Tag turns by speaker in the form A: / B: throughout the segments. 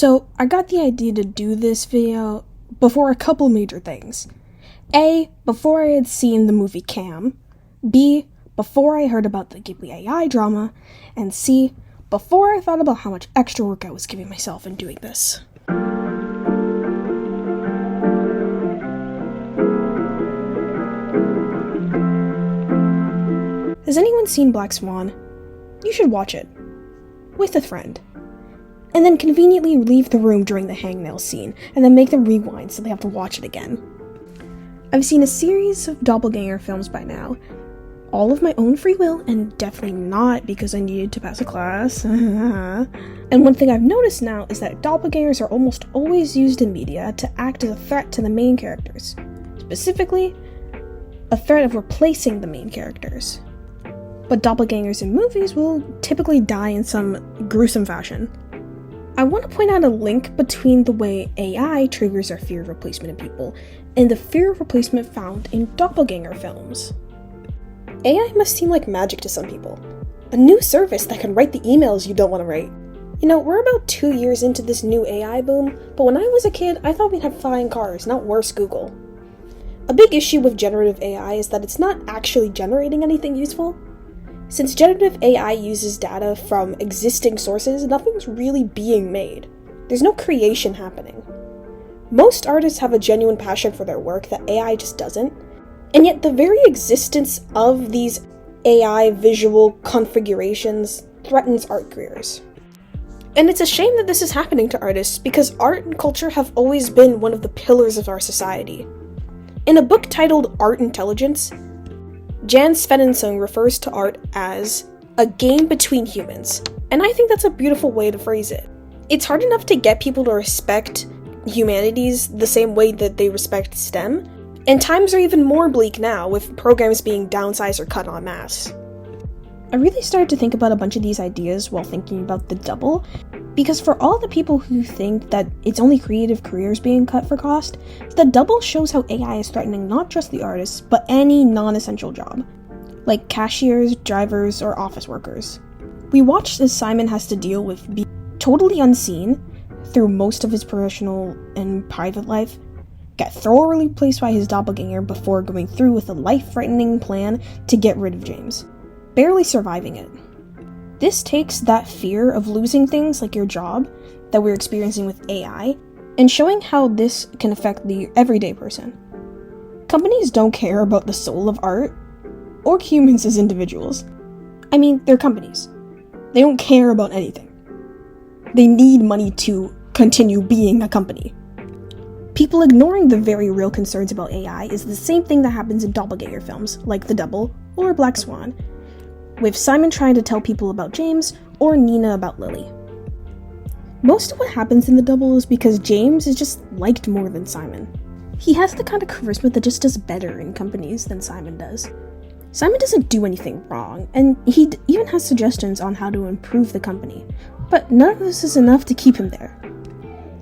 A: So, I got the idea to do this video before a couple major things. A, before I had seen the movie Cam. B, before I heard about the Ghibli AI drama. And C, before I thought about how much extra work I was giving myself in doing this. Has anyone seen Black Swan? You should watch it. With a friend. And then conveniently leave the room during the hangnail scene, and then make them rewind so they have to watch it again. I've seen a series of Doppelganger films by now, all of my own free will, and definitely not because I needed to pass a class. And one thing I've noticed now is that doppelgangers are almost always used in media to act as a threat to the main characters. Specifically, a threat of replacing the main characters. But doppelgangers in movies will typically die in some gruesome fashion. I want to point out a link between the way AI triggers our fear of replacement in people and the fear of replacement found in doppelganger films. AI must seem like magic to some people. A new service that can write the emails you don't want to write. You know, we're about 2 years into this new AI boom, but when I was a kid, I thought we'd have flying cars, not worse Google. A big issue with generative AI is that it's not actually generating anything useful. Since generative AI uses data from existing sources, nothing's really being made. There's no creation happening. Most artists have a genuine passion for their work that AI just doesn't, and yet the very existence of these AI visual configurations threatens art careers. And it's a shame that this is happening to artists because art and culture have always been one of the pillars of our society. In a book titled Art Intelligence, Jan Svensson refers to art as a game between humans, and I think that's a beautiful way to phrase it. It's hard enough to get people to respect humanities the same way that they respect STEM, and times are even more bleak now, with programs being downsized or cut en masse. I really started to think about a bunch of these ideas while thinking about the double, because for all the people who think that it's only creative careers being cut for cost, the double shows how AI is threatening not just the artists, but any non-essential job, like cashiers, drivers, or office workers. We watch as Simon has to deal with being totally unseen through most of his professional and private life, get thoroughly replaced by his doppelganger before going through with a life-threatening plan to get rid of James, barely surviving it. This takes that fear of losing things like your job that we're experiencing with AI and showing how this can affect the everyday person. Companies don't care about the soul of art or humans as individuals. I mean, they're companies. They don't care about anything. They need money to continue being a company. People ignoring the very real concerns about AI is the same thing that happens in doppelganger films like The Double or Black Swan, with Simon trying to tell people about James, or Nina about Lily. Most of what happens in The Double is because James is just liked more than Simon. He has the kind of charisma that just does better in companies than Simon does. Simon doesn't do anything wrong, and he even has suggestions on how to improve the company, but none of this is enough to keep him there.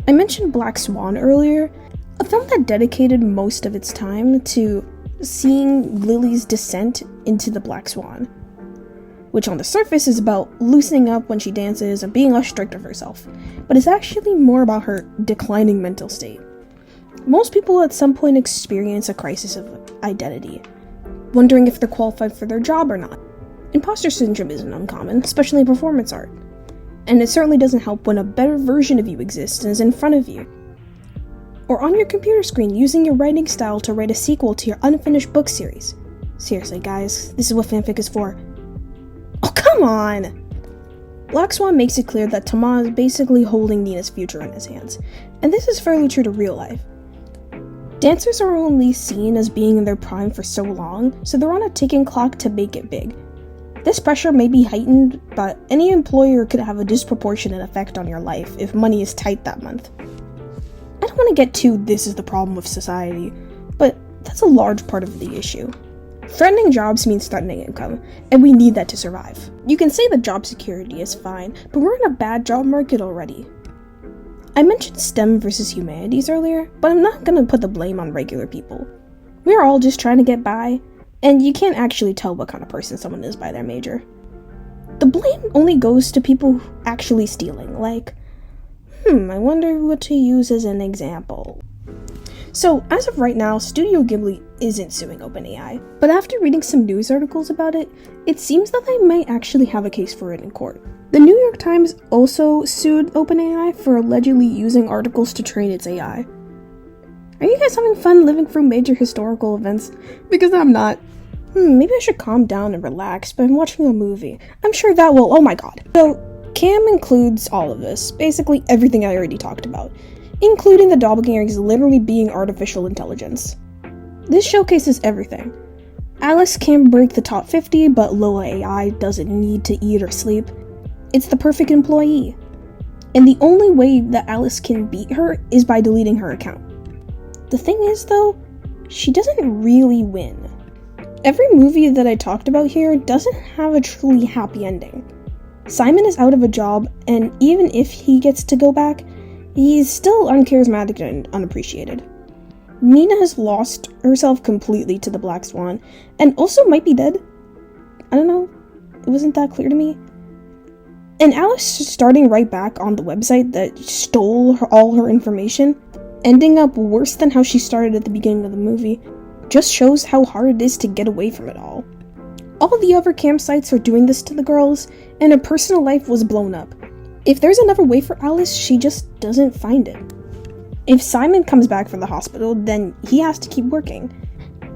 A: I mentioned Black Swan earlier, a film that dedicated most of its time to seeing Lily's descent into the Black Swan, which on the surface is about loosening up when she dances and being less strict of herself, but it's actually more about her declining mental state. Most people at some point experience a crisis of identity, wondering if they're qualified for their job or not. Imposter syndrome isn't uncommon, especially in performance art, and it certainly doesn't help when a better version of you exists and is in front of you, or on your computer screen using your writing style to write a sequel to your unfinished book series. Seriously guys, this is what fanfic is for. Oh, come on! Black Swan makes it clear that Thomas is basically holding Nina's future in his hands, and this is fairly true to real life. Dancers are only seen as being in their prime for so long, so they're on a ticking clock to make it big. This pressure may be heightened, but any employer could have a disproportionate effect on your life if money is tight that month. I don't want to get to this is the problem with society, but that's a large part of the issue. Threatening jobs means threatening income, and we need that to survive. You can say that job security is fine, but we're in a bad job market already. I mentioned STEM versus humanities earlier, but I'm not gonna put the blame on regular people. We're all just trying to get by, and you can't actually tell what kind of person someone is by their major. The blame only goes to people actually stealing, like, I wonder what to use as an example. So, as of right now, Studio Ghibli isn't suing OpenAI, but after reading some news articles about it, it seems that they might actually have a case for it in court. The New York Times also sued OpenAI for allegedly using articles to train its AI. Are you guys having fun living through major historical events? Because I'm not. Maybe I should calm down and relax, but I'm watching a movie. I'm sure that will, oh my god. So, Cam includes all of this, basically everything I already talked about, including the doppelgangers literally being artificial intelligence. This showcases everything. Alice can break the top 50, but Lola AI doesn't need to eat or sleep. It's the perfect employee. And the only way that Alice can beat her is by deleting her account. The thing is, though, she doesn't really win. Every movie that I talked about here doesn't have a truly happy ending. Simon is out of a job, and even if he gets to go back, he's still uncharismatic and unappreciated. Nina has lost herself completely to the Black Swan, and also might be dead. I don't know, it wasn't that clear to me. And Alice starting right back on the website that stole all her information, ending up worse than how she started at the beginning of the movie, just shows how hard it is to get away from it all. All the other campsites are doing this to the girls, and her personal life was blown up. If there's another way for Alice, she just doesn't find it. If Simon comes back from the hospital, then he has to keep working.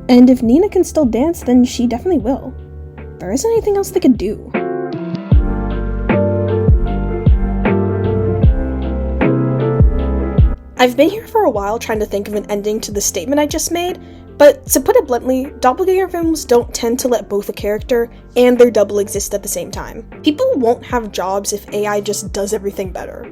A: And if Nina can still dance, then she definitely will. There isn't anything else they could do. I've been here for a while trying to think of an ending to the statement I just made, but to put it bluntly, doppelganger films don't tend to let both a character and their double exist at the same time. People won't have jobs if AI just does everything better.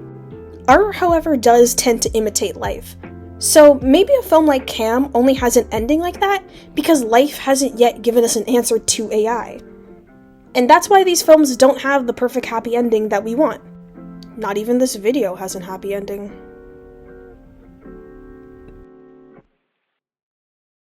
A: Art, however, does tend to imitate life. So maybe a film like Cam only has an ending like that because life hasn't yet given us an answer to AI. And that's why these films don't have the perfect happy ending that we want. Not even this video has a happy ending.